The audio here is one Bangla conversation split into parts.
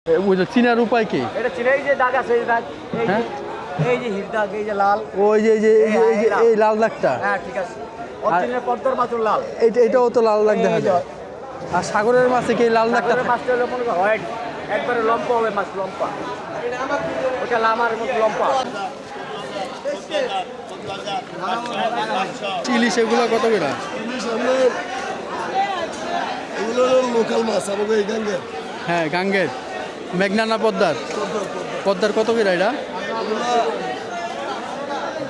ওই যে চিনার উপায় কি? এটা চিনাই যে দাগ আছে, এই দাগ, হ্যাঁ, এই যে হির দাগ, এই যে লাল, ওই যে এই লাল দাগটা। হ্যাঁ ঠিক আছে। অরিজিনাল পদ্মার মাছের লাল, এটাও তো লাল দাগ দেখা যায়। আর সাগরের মাছে কি এই লাল দাগটা সাগরের থাকে? মাছটা হলো মনে করো হোয়াইট, একবারে লম্বা হবে মাছ, লম্বা, ওটা লামার মতো লম্বা। ইলিশ এগুলো কত করে? এগুলো লোকাল মাছ আমাকে এই গাঙ্গের। হ্যাঁ, গাঙ্গের। মেঘনা না পদ্মার? পদ্মার কত করে এটা?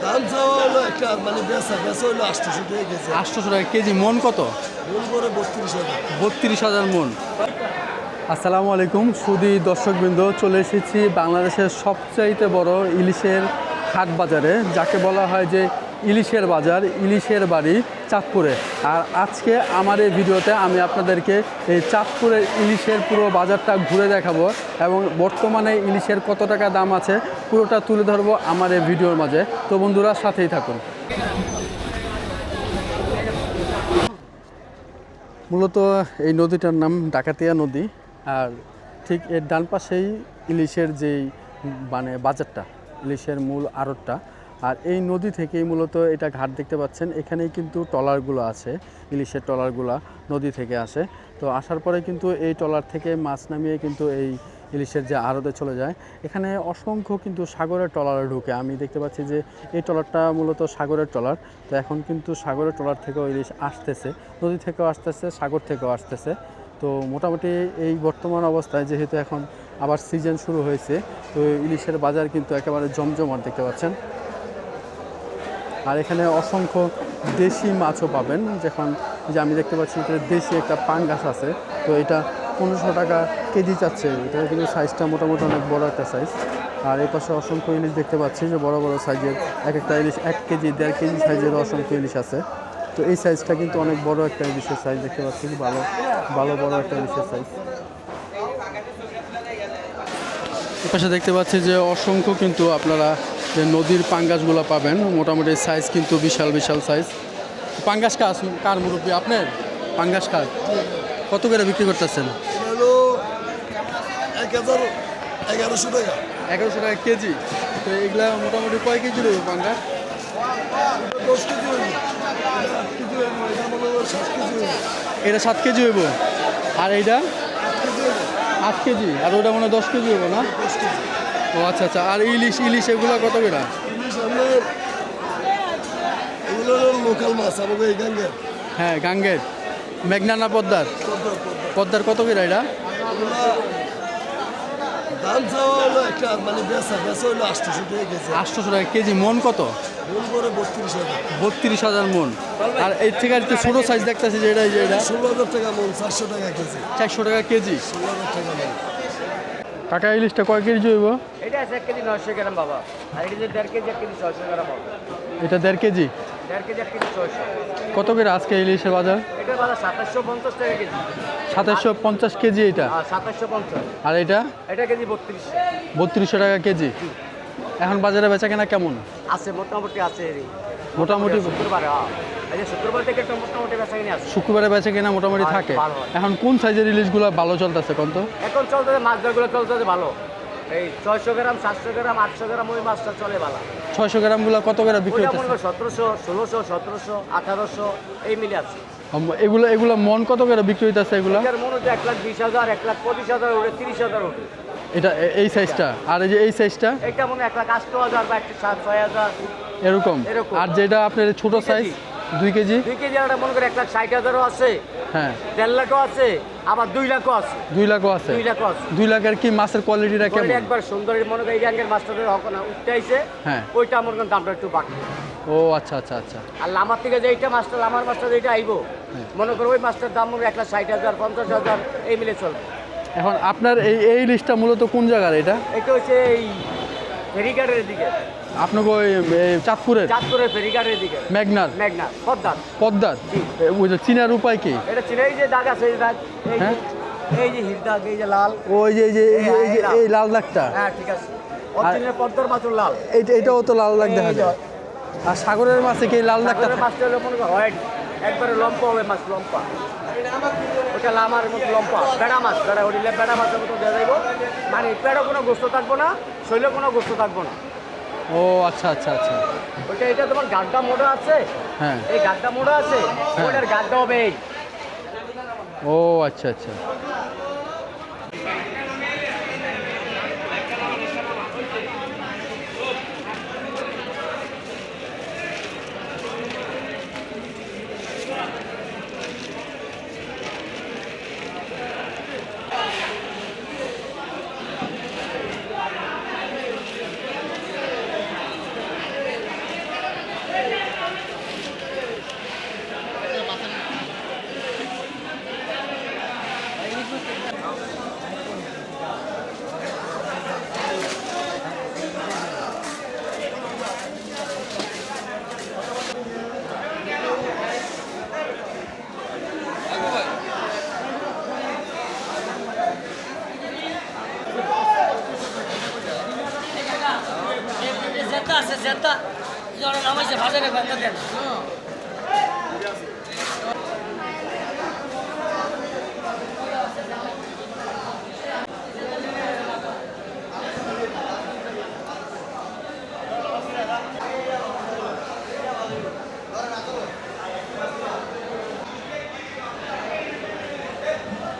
দাম চাওয়া হলো একটা, মানে বেচা হলো 800 টাকা কেজি। 800 টাকা কেজি। মন কত? মূল করে 32,000। 32,000 মন। আসসালামু আলাইকুম সুধী দর্শকবৃন্দ, চলে এসেছি বাংলাদেশের সবচাইতে বড় ইলিশের হাট বাজারে, যাকে বলা হয় যে ইলিশের বাজার, ইলিশের বাড়ি চাঁদপুরে। আর আজকে আমার এই ভিডিওতে আমি আপনাদেরকে এই চাঁদপুরের ইলিশের পুরো বাজারটা ঘুরে দেখাবো এবং বর্তমানে ইলিশের কত টাকা দাম আছে পুরোটা তুলে ধরবো আমার এই ভিডিওর মাঝে। তো বন্ধুরা সাথেই থাকুন। মূলত এই নদীটার নাম ডাকাতিয়া নদী, আর ঠিক এর ডান পাশেই ইলিশের যেই মানে বাজারটা, ইলিশের মূল আড়তটা। আর এই নদী থেকেই মূলত এটা ঘাট দেখতে পাচ্ছেন, এখানেই কিন্তু ট্রলারগুলো আছে, ইলিশের ট্রলারগুলো নদী থেকে আসে। তো আসার পরে কিন্তু এই ট্রলার থেকে মাছ নামিয়ে কিন্তু এই ইলিশের যে আড়তে চলে যায়। এখানে অসংখ্য কিন্তু সাগরের ট্রলার ঢুকে, আমি দেখতে পাচ্ছি যে এই ট্রলারটা মূলত সাগরের ট্রলার। তো এখন কিন্তু সাগরের ট্রলার থেকেও ইলিশ আসতেছে, নদী থেকেও আসতেছে, সাগর থেকেও আসতেছে। তো মোটামুটি এই বর্তমান অবস্থায় যেহেতু এখন আবার সিজন শুরু হয়েছে, তো ইলিশের বাজার কিন্তু একেবারে জমজমাট দেখতে পাচ্ছেন। আর এখানে অসংখ্য দেশি মাছও পাবেন, যখন যে আমি দেখতে পাচ্ছি এখানে দেশি একটা পাঙ্গাস আছে। তো এটা 1500 টাকা কেজি চাচ্ছে। এটা কিন্তু সাইজটা মোটামুটি অনেক বড় একটা সাইজ। আর এই পাশে অসংখ্য ইলিশ দেখতে পাচ্ছি যে বড় বড় সাইজের, এক একটা ইলিশ 1 কেজি 1.5 কেজি সাইজের অসংখ্য ইলিশ আছে। তো এই সাইজটা কিন্তু অনেক বড় একটা ইলিশের সাইজ দেখতে পাচ্ছি, ভালো ভালো বড় একটা ইলিশের সাইজ। এই পাশে দেখতে পাচ্ছি যে অসংখ্য কিন্তু আপনারা যে নদীর পাঙ্গাসগুলো পাবেন, মোটামুটি সাইজ কিন্তু বিশাল বিশাল সাইজ। পাঙ্গাস কার মুরব্বী আপনার? পাঙ্গাস কার কত করে বিক্রি করতেছেন? হলো 1100 টাকা। 1100 টাকা কেজি। তো এগুলা মোটামুটি কয় কেজি রয়েছে পাঙ্গাস? 10 কেজি হইব, 8 কেজি হইব, এটা মনে হয় 7 কেজি হইব। এটা 7 কেজি হইব, আর এইটা 8 কেজি হইব। 8 কেজি, আর ওটা মনে হয় 10 কেজি হইব না? 10 কেজি। ও আচ্ছা আচ্ছা। আর ইলিশ ইলিশ এগুলো কত করে? ইলিশ আপনার এগুলো হলো লোকাল মাছ আমাকে এই গাঙ্গের। হ্যাঁ, গাঙ্গের। মেঘনা না পদ্মার? পদ্মার কত করে এটা? দাম চাওয়া হলো একটা, মানে বেচা হলো 800 টাকা কেজি। 800 টাকা কেজি। মন কত? মূল করে 32,000। 32,000 মন। আর এর থেকে আর একটু ছোটো সাইজ দেখতেছি যে এটা, যে এটা 16,000 টাকা মন, 400 টাকা কেজি। 400 টাকা কেজি। 16,000 টাকা মন। কাকা ইলিশটা কয় কেজি হইব? এটা আছে 1 কেজি 900 গ্রাম বাবা, আর এটা যে 1.5 কেজি 1 কেজি 600 গ্রাম হবে। এটা 1.5 কেজি। 1.5 KG 1 KG 600। কত করে আজকে ইলিশের বাজার? এটা বাজার 2750 টাকা কেজি। 2750 কেজি এটা। আর 2750। আর এটা এটা কেজি 3200। 3200 টাকা কেজি। এখন বাজারে বেচা কেনা কেমন? আছে মোটামুটি আছে মোটামুটি শুক্রবারে, এই যে শুক্রবার থেকে একটা মোটামুটি বেচাকিনি আছে। শুক্রবারে বেচা কেনা মোটামুটি থাকে। ভালো হয়। এখন কোন সাইজের ইলিশগুলো ভালো চলতেছে কোন? তো এখন চলতেছে মাছ দরগুলো চলতেছে ভালো, এই 600 গ্রাম 700 গ্রাম 800 গ্রাম ওই মাছটা চলে ভালো। 600 গ্রামগুলো কত করে বিক্রি ওইটা মনে হচ্ছে? করো 1700 1600 1700 1800 এই মিলে আছে। এগুলো মন কত করে বিক্রি হইতেছে এগুলো? এটার মনে হচ্ছে 1,20,000 1,25,000 ওটা 30,000 ওঠে। এটা এই সাইজটা, আর এই যে এই সাইজটা এটা মনে হয় 1,08,000 বা 1,06,000 এরকম। আর যেটা আপনার ছোট সাইজ 2 কেজি? 2 কেজি আর মনে করে 1,60,000 আছে, হ্যাঁ, 1.5 লাখও আছে, আবার 2 লাখও আছে। 2 লাখও আছে। 2 লাখও আছে। 2 লাখের কি মাছের কোয়ালিটিটা কেমন? কোয়ালিটি একবার সুন্দর, মনে করে এই রঙের মাছটাদের হক না উঠতে আইছে, হ্যাঁ। ওইটা আমার দামটা একটু বাড়বে। ও আচ্ছা আচ্ছা আচ্ছা। আর লামার থেকে যে এইটা মাছটা, লামার মাছটা যেটা আইবো, মনে করো ওই মাছটার দাম মনে 1,60,000 50,000 এই মিলে চলবে। এখন আপনার এই লিস্টটা মূলত কোন জায়গার এটা? এটা হচ্ছে এই ফেরিঘাটের দিকে, আপনাকে ওই চাঁদপুরের চাঁদপুরের ফেরিঘাটের দিকে। মেঘনার মেঘনা পদ্মার। পদ্মার? ওই যে চিনার উপায় কি? এটা চিনাই যে দাগ আছে, এই দাগ, এই হ্যাঁ, এই যে হির দাগ, এই যে লাল, ওই যে এই লাল দাগটা। হ্যাঁ ঠিক আছে। অরিজিনাল পদ্মার মাছের লাল, এটাও তো লাল দাগ দেখা এই যে যায়। আর সাগরের মাছে কি এই লাল দাগটা সাগরের থাকে? মাছটা হলো মনে করো হোয়াইট, একবারে লম্বা হবে মাছ, লম্বা, ওটা লামার মতো লম্পা বেড়া মাছ বেড়া উঠিলে বেড়া মাছের মতো দেওয়া যাইব মানে পেটও কোনো গোস্ত থাকবো না শরীরে কোনো গোস্ত থাকবো না। ও আচ্ছা আচ্ছা আচ্ছা। ওইটা এটা তোমার গাড্ডা মোড়া আছে, হ্যাঁ। এই গাড্ডা মোড়া আছে, ওটার গাড্ডা হবে এই। ও আচ্ছা আচ্ছা। জেতা আছে জেতা জন নামাইছে বাজারে বান্দা দেন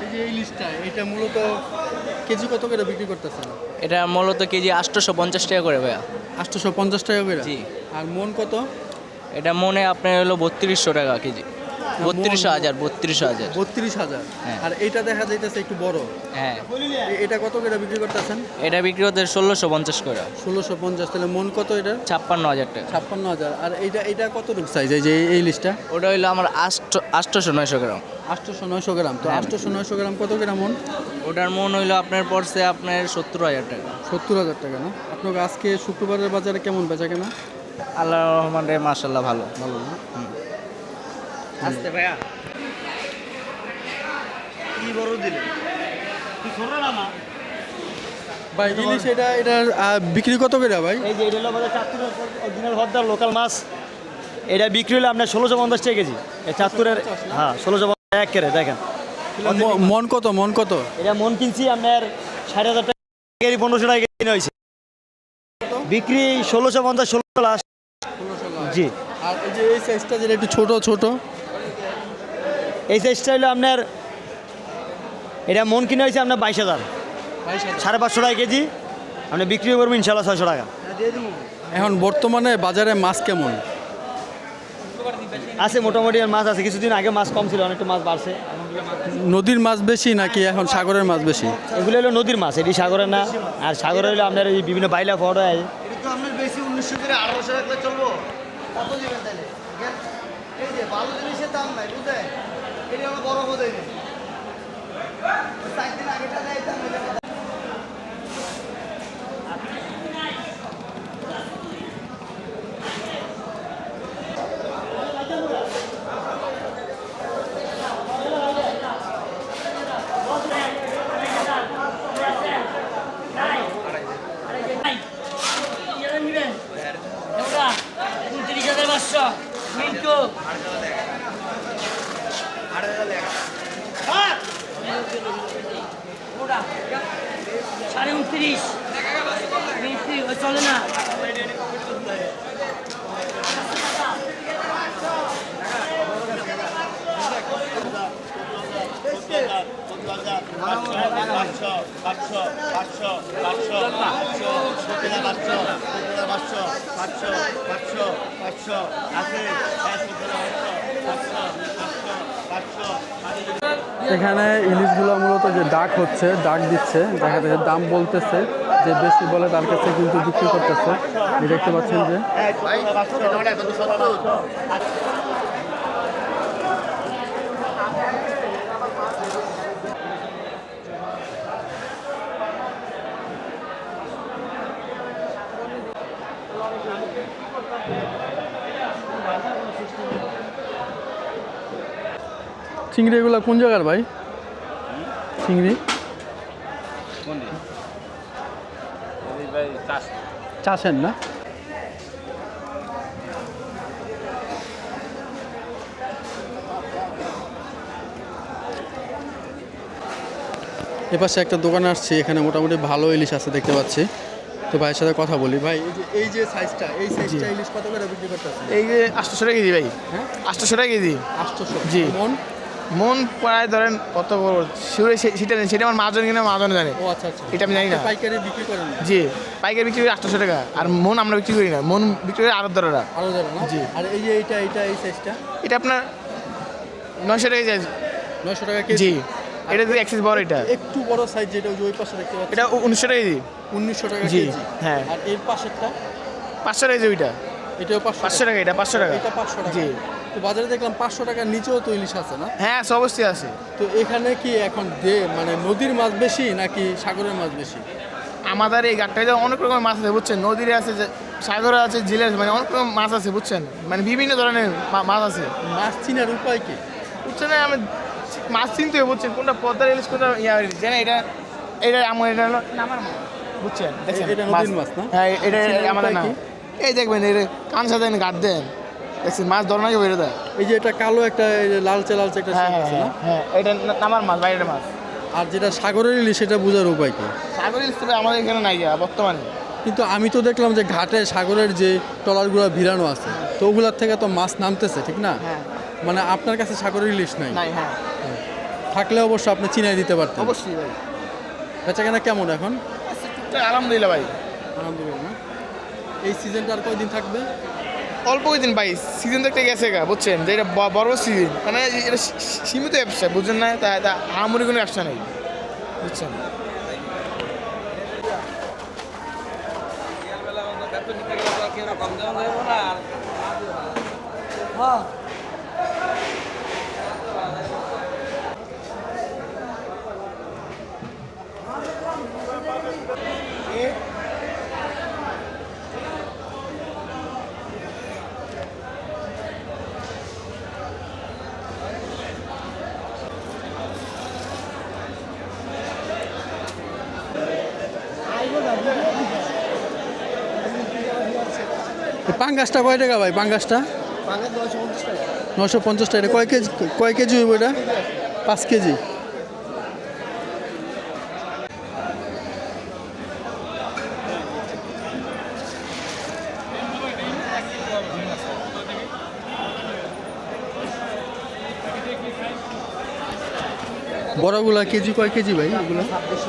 এই যে এই লিস্টটা এটা মূলত কেজি কত করে বিক্রি করতেছেন? এটা মূলত কেজি 850 টাকা করে ভাইয়া। 850 টাকা করে। জি। আর মন কত? এটা মনে আপনার হলো 3200 টাকা কেজি। 32,000 32,000। 32,000। হ্যাঁ। আর এইটা দেখা যাইতেছে একটু বড়। হ্যাঁ, এটা কত করে বিক্রি করতেছেন? এটা বিক্রি হতে 1650 করে। 1650। তাহলে মন কত এটা? 56,000 টাকা। 56,000। আর এটা কতটুকু সাইজ এই যে এই লিস্টটা? ওটা হইলো আমার 800-900 গ্রাম। 800-900 গ্রাম। তো হ্যাঁ। 800-900 গ্রাম কত গ্রাম মন? ওটার মন হইলো আপনার পড়ছে আপনার 70,000 টাকা। 70,000 টাকা না? আপনার আজকে শুক্রবারের বাজারে কেমন বেচা কেনা? আল্লাহর রহমানে মাশাআল্লাহ ভালো। ভালো না? আসতে ভাইয়া কি বড় দিলে কি ছোট না মা ভাই ইলিশ এটা বিক্রি কত করে ভাই? এই যে এটা হলো আমাদের চাঁদপুরের অরিজিনাল হরদার লোকাল মাছ। এটা বিক্রি হলো আপনার 1650 টাকা কেজি। এই চাঁদপুরের হ্যাঁ 1650 এক কেরে দেখেন। মন কত মন কত? এটা মন কিনছি আপনার 60,000 টাকা কেজি 1500 টাকা কিনে হয়েছে। বিক্রি 1650 16 লাস্ট। জি। আর এই যে এই সাইজটা যেটা একটু ছোট ছোট এই সাইজটা হলো আপনার এটা মন কিনে হয়েছে আপনার 22,000 550 টাকা কেজি। আপনি বিক্রি করবো ইনশাল্লাহ 600 টাকা। এখন বর্তমানে বাজারে মাছ কেমন? আছে মোটামুটি মাছ আছে, কিছুদিন আগে মাছ কম ছিল, অনেকটা মাছ বাড়ছে। নদীর মাছ বেশি নাকি এখন সাগরের মাছ বেশি? এগুলো হলো নদীর মাছ, এটি সাগরের না। আর সাগরে হলো আপনার এই বিভিন্ন বাইলা ফটো হয়। আপনার বেশি 1900 করে 1800 রাখলে চলবো? কত দিবেন তাহলে? এই যে ভালো জিনিসের দাম নাই বুঝলেন, এটা আমরা বড় বোঝাই নেই 4 দিন আগেটা দেয় দাম হয়ে যাবে। মিন্টু সাড়ে 29 চলে না। এখানে ইলিশগুলো মূলত যে ডাক হচ্ছে, ডাক দিচ্ছে, দেখা যাচ্ছে দাম বলতেছে, যে বেশি বলে তার কাছে কিন্তু বিক্রি করতেছে। এই দেখতে পাচ্ছেন যে চিংড়ি এগুলো কোন জায়গার ভাই? চিংড়ি চাষের না? এপাশে একটা দোকানে আসছি, এখানে মোটামুটি ভালো ইলিশ আছে দেখতে পাচ্ছি। তো ভাইয়ের সাথে কথা বলি। ভাই এই যে সাইজটা, এই সাইজটা ইলিশ কত করে বিক্রি করতেছে? এই যে 800 টাকা কেজি ভাই। হ্যাঁ 800 টাকা কেজি। 800 জি। মন? মন প্রায় ধরেন কত বড় সেটা আমার মাজন কিনা মাজন জানে। ও আচ্ছা আচ্ছা, এটা আমি জানি না। পাইকারি বিক্রি করেন? জি, পাইকারি বিক্রি করি 800 টাকা, আর মন আমরা বিক্রি করি না, মন বিক্রি করি আড়তদাররা। আরো জানো না? জি। আর এই যে এটা এই সাইজটা এটা আপনার 900 টাকা যায়। 900 টাকা কেজি? জি, এটা যদি এক্সেস বড়, এটা একটু বড় সাইজ যেটা ওই পাশে দেখতে পাচ্ছি, এটা 1900 টাকা কেজি। 1900 টাকা জি, কেজি। হ্যাঁ। আর এর পাশেরটা? 500 টাকা কেজি ওইটা। এটাও 500 টাকা, এটা 500 টাকা। এটা 500 টাকা। জি। তো বাজারে দেখলাম 500 টাকার নিচেও তো ইলিশ আছে না? হ্যাঁ, অবশ্যই আছে। তো এখানে কি এখন মানে নদীর মাছ বেশি নাকি সাগরের মাছ বেশি? আমাদের এই ঘাটটায় অনেক রকমের মাছ আছে বুঝছেন, নদীর আছে, সাগরে আছে, জেলে আছে, মানে অনেক রকম মাছ আছে বুঝছেন, মানে বিভিন্ন ধরনের মাছ আছে মাছ চিনার উপায় কি? বুঝছেন। আমি মাছ চিনতে হবে বুঝছেন, কোনটা পদ্মার ইলিশ, কোনটা জানেন, এটা আমার, এটা হলো আমার মাছ বুঝছেন, দেখছেন এটা নদীর মাছ না? হ্যাঁ, এটা চিনার আমাদের উপায় না। কি? এই দেখবেন, এটা কান সাথে গাট দেন, দেখছেন মাছ ধরনাকে বেরো দেয়। এই যে এটা কালো একটা এই যে লালচে একটা হ্যাঁ শিং আছে না? হ্যাঁ, এটা আমার মাছ, বাইরের মাছ। আর যেটা সাগরের ইলিশ সেটা বোঝার উপায় কি? সাগর ইলিশ তবে আমাদের এখানে নাই বর্তমানে। কিন্তু আমি তো দেখলাম যে ঘাটে সাগরের যে ট্রলারগুলো ভিড়ানো আছে, তো ওগুলার থেকে তো মাছ নামতেছে, ঠিক না? হ্যাঁ। মানে আপনার কাছে সাগরের ইলিশ নাই? নাই, হ্যাঁ থাকলে অবশ্য আপনি চিনাই দিতে পারতেন। অবশ্যই ভাই। বেচাকেনা কেমন এখন? আলহামদুলিল্লাহ ভাই। আলহামদুলিল্লাহ। এই সিজনটা আর কয়দিন থাকবে? অল্প কদিন ভাই, সিজন তো একটা গেছে গা বুঝছেন, যে এটা বড় সিজন, মানে এটা সীমিত ব্যবসা বুঝছেন না, তা আমরি কোনো ব্যবসা নেই বুঝছেন। পাঙ্গাসটা কয় টাকা ভাই? পাঙ্গাসটা 950 টাকা। এটা কয় কেজি হইব? এটা 5 কেজি। বড়গুলা কেজি কয় কেজি ভাই এগুলো?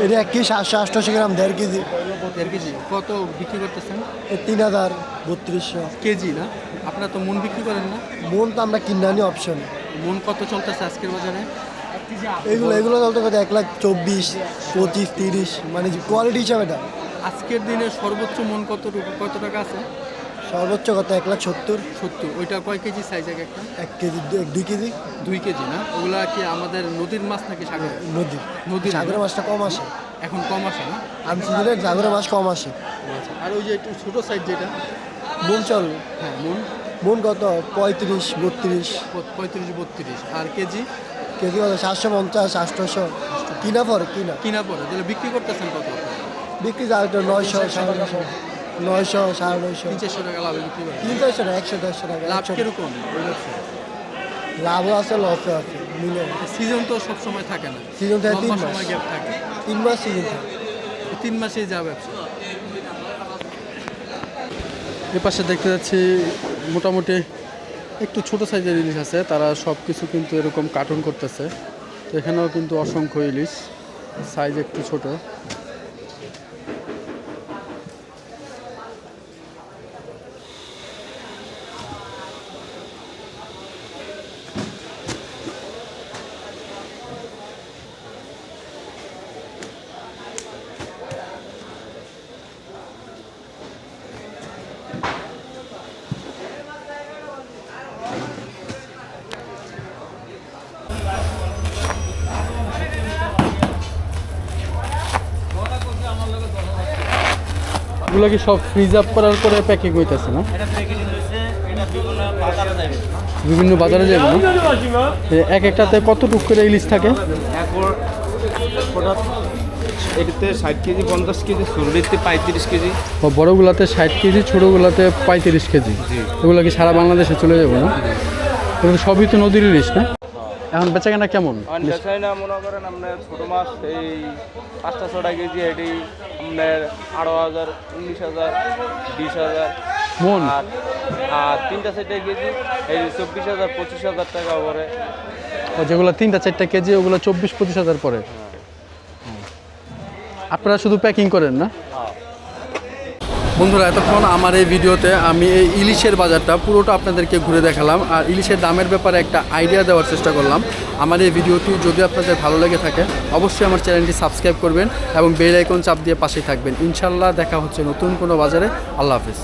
এটা 1 কেজি 700-800 গ্রাম, 1.5 কেজি। 1.5 কেজি। কত বিক্রি করতেছেন? 3000, 3200 কেজি না? আপনারা তো মন বিক্রি করেন না? মন তো আমরা কিনে আনি অপশন। মন কত চলতেছে আজকের বাজারে? এগুলো চলতে কত 1,24,000, 25, 30, মানে কোয়ালিটি হিসাবে এটা। আজকের দিনে সর্বোচ্চ মন কত টাকা আছে? সর্বোচ্চ কত 1,70,000। 70। ওইটা কয় কেজি সাইজ এক একটা? 1 কেজি, 2 কেজি। 2 কেজি না? ওগুলা কি আমাদের নদীর মাছ নাকি সাগরের? নদীর। সাগরের মাছটা কম আসে, এখন কম আসে না? আমি সিজনে সাগরের মাছ কম আসে। আর ওই যে একটু ছোটো সাইজ যেটা? মন চল, হ্যাঁ মন কত 35, 32। 35-32। আর কেজি? কেজি কত 750, 800। কিনা পরে কিনা পরে তাহলে বিক্রি করতেছেন কত? বিক্রি যায় তো 900, 950, 900, 950, 300-400 টাকা লাভে বিক্রি করেন? 300 টাকা, 110 টাকা। লাভ কিরকম ওই ব্যবসায়? লাভও আছে, লসও আছে, মিলে। সিজন তো সব সময় থাকে না, সিজন থাকে 3 লম্বা মাস। সময় গ্যাপ থাকে। 3 মাস সিজন থাকে। 3 মাসেই যা ব্যবসা। এ পাশে দেখতে যাচ্ছি মোটামুটি একটু ছোট সাইজের ইলিশ আছে, তারা সব কিছু কিন্তু এরকম কার্টুন করতেছে। তো এখানেও কিন্তু অসংখ্য ইলিশ, সাইজ একটু ছোট। এগুলো কি সব ফ্রিজ আপ করার পরে প্যাকিং হইতেছে না? বিভিন্ন বাজারে যাবে না? এক একটাতে কত টুক করে ইলিশ থাকে? এটাতে 60 কেজি, 50 কেজি, ছোটোটিতে 35 কেজি। বড়গুলাতে 60 কেজি, ছোটোগুলাতে 35 কেজি। এগুলো কি সারা বাংলাদেশে চলে যাবে না? এগুলো সবই তো নদীর ইলিশ না? এখন বেচাকেনা কেমন? দেখাই না মনে করেন আপনার ছোটো মাছ এই 500-600 কেজি এটি আপনার 18,000, 19,000, 20,000 মন? আর 3-4 কেজি এই 24,000, 25,000 টাকা পরে। ও যেগুলো 3-4 কেজি ওগুলো 24-25 হাজার পরে। আপনারা শুধু প্যাকিং করেন না? বন্ধুরা, এতক্ষণ আমার এই ভিডিওতে আমি এই ইলিশের বাজারটা পুরোটা আপনাদেরকে ঘুরে দেখালাম আর ইলিশের দামের ব্যাপারে একটা আইডিয়া দেওয়ার চেষ্টা করলাম। আমার এই ভিডিওটি যদি আপনাদের ভালো লেগে থাকে অবশ্যই আমার চ্যানেলটি সাবস্ক্রাইব করবেন এবং বেল আইকন চাপ দিয়ে পাশেই থাকবেন। ইনশাল্লাহ দেখা হচ্ছে নতুন কোনো বাজারে। আল্লাহ হাফেজ।